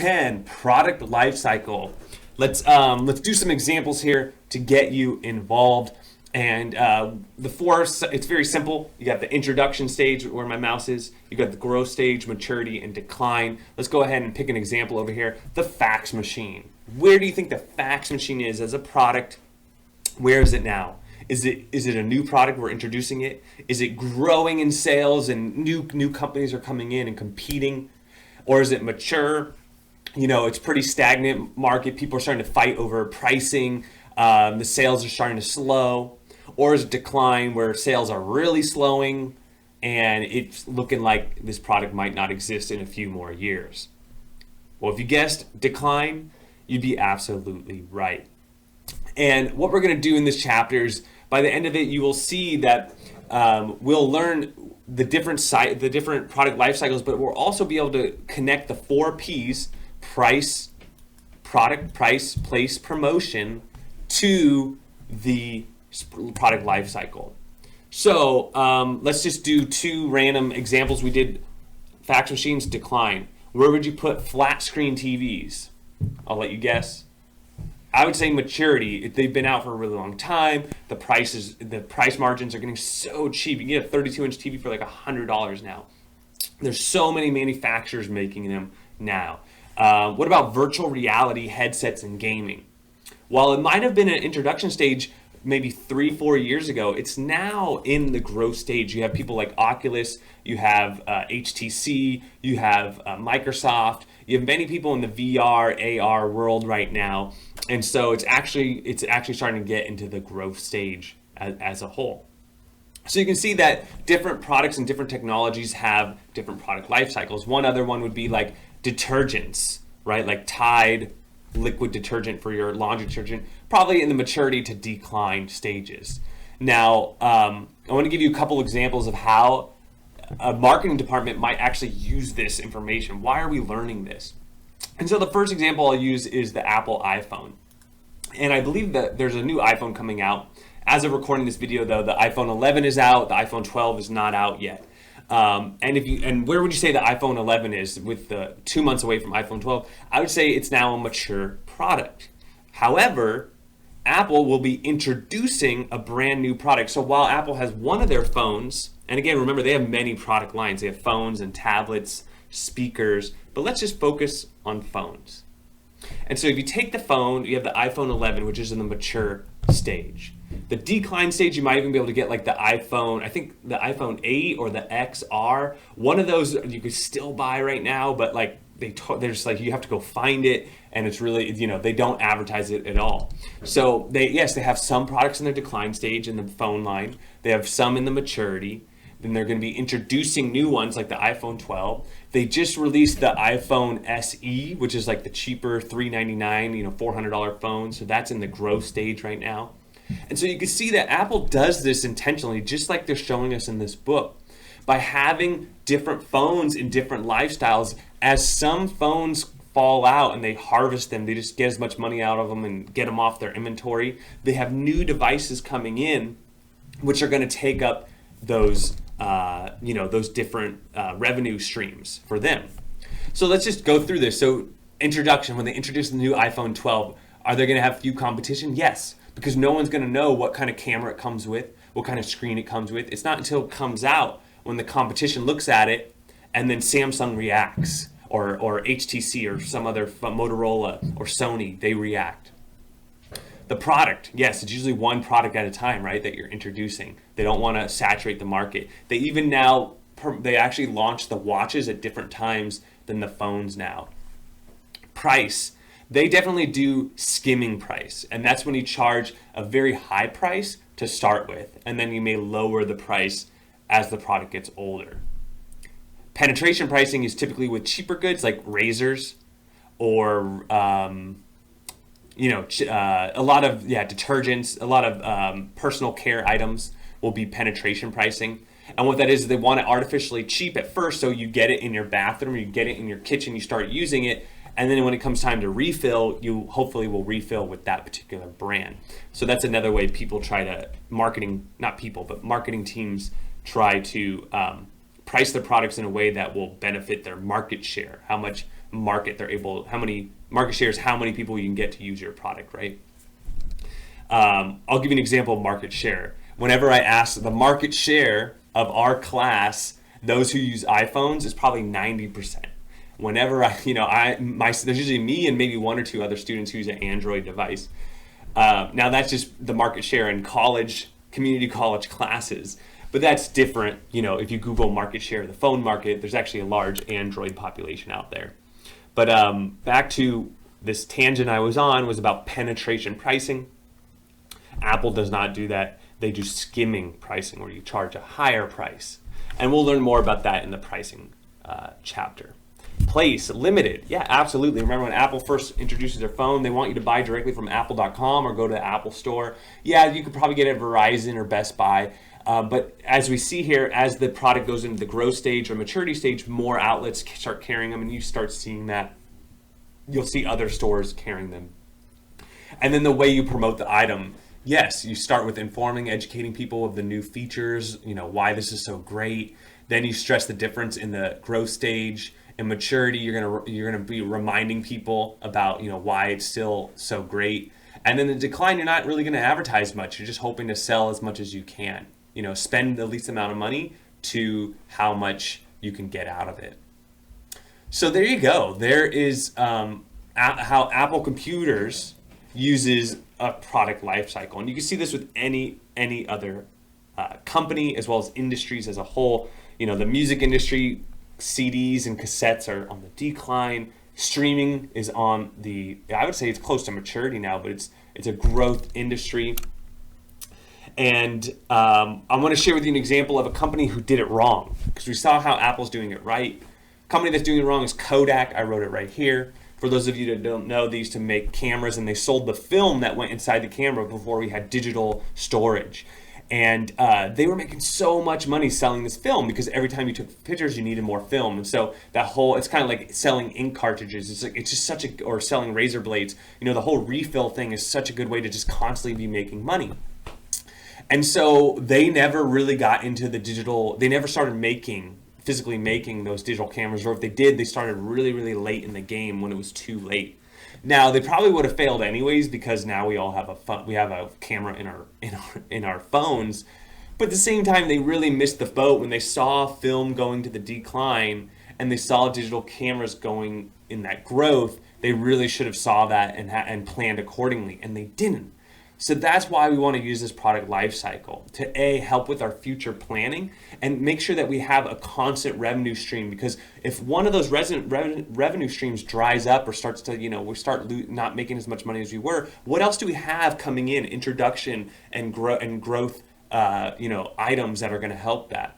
10, product life cycle. Let's do some examples here to get you involved. And the four, it's very simple. You got the introduction stage where my mouse is. You got the growth stage, maturity, and decline. Let's go ahead and pick an example over here. The fax machine. Where do you think the fax machine is as a product? Where is it now? Is it a new product we're introducing it? Is it growing in sales and new companies are coming in and competing? Or is it mature? You know, it's pretty stagnant market. People are starting to fight over pricing. The sales are starting to slow. Or is it decline where sales are really slowing and it's looking like this product might not exist in a few more years? Well, if you guessed decline, you'd be absolutely right. And what we're going to do in this chapter is, by the end of it, you will see that we'll learn the different product life cycles, but we'll also be able to connect the 4 P's: price, product, price, place, promotion, to the product life cycle. So let's just do 2 random examples. We did fax machines, decline. Where would you put flat screen TVs? I'll let you guess. I would say maturity. They've been out for a really long time. The price margins are getting so cheap. You can get a 32-inch TV for like $100 now. There's so many manufacturers making them now. What about virtual reality headsets and gaming? While it might have been an introduction stage maybe 3-4 years ago, it's now in the growth stage. You have people like Oculus, you have HTC, you have Microsoft, you have many people in the VR, AR world right now. And so it's actually starting to get into the growth stage as a whole. So you can see that different products and different technologies have different product life cycles. One other one would be like detergents, right? Like Tide liquid detergent for your laundry detergent, probably in the maturity to decline stages. Now, I want to give you a couple examples of how a marketing department might actually use this information. Why are we learning this? And so the first example I'll use is the Apple iPhone. And I believe that there's a new iPhone coming out. As of recording this video, though, the iPhone 11 is out. The iPhone 12 is not out yet. And where would you say the iPhone 11 is with the 2 months away from iPhone 12? I would say it's now a mature product. However, Apple will be introducing a brand new product. So while Apple has one of their phones, and again, remember, they have many product lines. They have phones and tablets, speakers, but let's just focus on phones. And so if you take the phone, you have the iPhone 11, which is in the mature stage. The decline stage, you might even be able to get like the iPhone, I think the iPhone 8 or the XR. One of those you could still buy right now, but like they're just like, you have to go find it, and it's really, they don't advertise it at all. So they have some products in their decline stage in the phone line. They have some in the maturity. Then they're going to be introducing new ones like the iPhone 12. They just released the iPhone SE, which is like the cheaper $399, $400 phone. So that's in the growth stage right now. And so you can see that Apple does this intentionally, just like they're showing us in this book, by having different phones in different lifestyles. As some phones fall out and they harvest them, they just get as much money out of them and get them off their inventory. They have new devices coming in, which are going to take up those different revenue streams for them. So let's just go through this. So introduction, when they introduce the new iPhone 12, are they going to have few competition? Yes, because no one's going to know what kind of camera it comes with, what kind of screen it comes with. It's not until it comes out when the competition looks at it and then Samsung reacts, or HTC or some other Motorola or Sony, they react. The product, yes, it's usually one product at a time, right, that you're introducing. They don't want to saturate the market. They even now, they actually launch the watches at different times than the phones now. Price, they definitely do skimming price, and that's when you charge a very high price to start with, and then you may lower the price as the product gets older. Penetration pricing is typically with cheaper goods like razors or a lot of detergents, a lot of personal care items will be penetration pricing. And what that is they want it artificially cheap at first, so you get it in your bathroom, you get it in your kitchen, you start using it, and then when it comes time to refill, you hopefully will refill with that particular brand. So that's another way people try to marketing teams try to price their products in a way that will benefit their market share, how much market how many market shares, how many people you can get to use your product, right? I'll give you an example of market share. Whenever I ask the market share of our class, those who use iPhones is probably 90%. Whenever there's usually me and maybe one or two other students who use an Android device. Now that's just the market share in community college classes, but that's different. If you Google market share of the phone market, there's actually a large Android population out there. But back to this tangent I was on was about penetration pricing. Apple does not do that. They do skimming pricing, where you charge a higher price. And we'll learn more about that in the pricing chapter. Place, limited. Yeah, absolutely. Remember when Apple first introduces their phone, they want you to buy directly from apple.com or go to the Apple Store. Yeah, you could probably get it at Verizon or Best Buy. But as we see here, as the product goes into the growth stage or maturity stage, more outlets start carrying them, and you start seeing that. You'll see other stores carrying them. And then the way you promote the item, yes, you start with informing, educating people of the new features, why this is so great. Then you stress the difference in the growth stage. In maturity, you're gonna be reminding people about why it's still so great. And in the decline, you're not really gonna advertise much. You're just hoping to sell as much as you can. Spend the least amount of money to how much you can get out of it. So there you go. There is how Apple Computers uses a product lifecycle, and you can see this with any other company as well as industries as a whole. The music industry, CDs and cassettes are on the decline. Streaming is on I would say it's close to maturity now, but it's a growth industry. And I want to share with you an example of a company who did it wrong, because we saw how Apple's doing it right. Company that's doing it wrong is Kodak. I wrote it right here. For those of you that don't know, they used to make cameras, and they sold the film that went inside the camera before we had digital storage. And they were making so much money selling this film, because every time you took pictures, you needed more film. And so it's kind of like selling ink cartridges. Or selling razor blades. The whole refill thing is such a good way to just constantly be making money. And so they never really got into the digital. They never started physically making those digital cameras, or if they did, they started really, really late in the game when it was too late. Now, they probably would have failed anyways, because now we all have a camera in our phones. But at the same time, they really missed the boat when they saw film going to the decline and they saw digital cameras going in that growth. They really should have saw that and planned accordingly, and they didn't. So that's why we want to use this product life cycle to help with our future planning and make sure that we have a constant revenue stream. Because if one of those revenue streams dries up or starts to, we start not making as much money as we were, what else do we have coming in? Introduction and growth, items that are going to help that.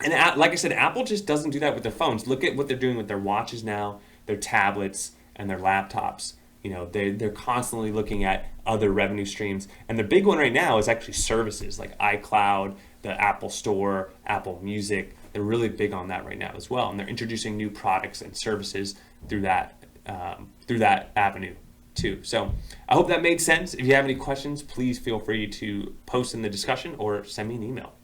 And like I said, Apple just doesn't do that with their phones. Look at what they're doing with their watches now, their tablets, and their laptops. They're constantly looking at other revenue streams. And the big one right now is actually services like iCloud, the Apple Store, Apple Music. They're really big on that right now as well. And they're introducing new products and services through that avenue too. So I hope that made sense. If you have any questions, please feel free to post in the discussion or send me an email.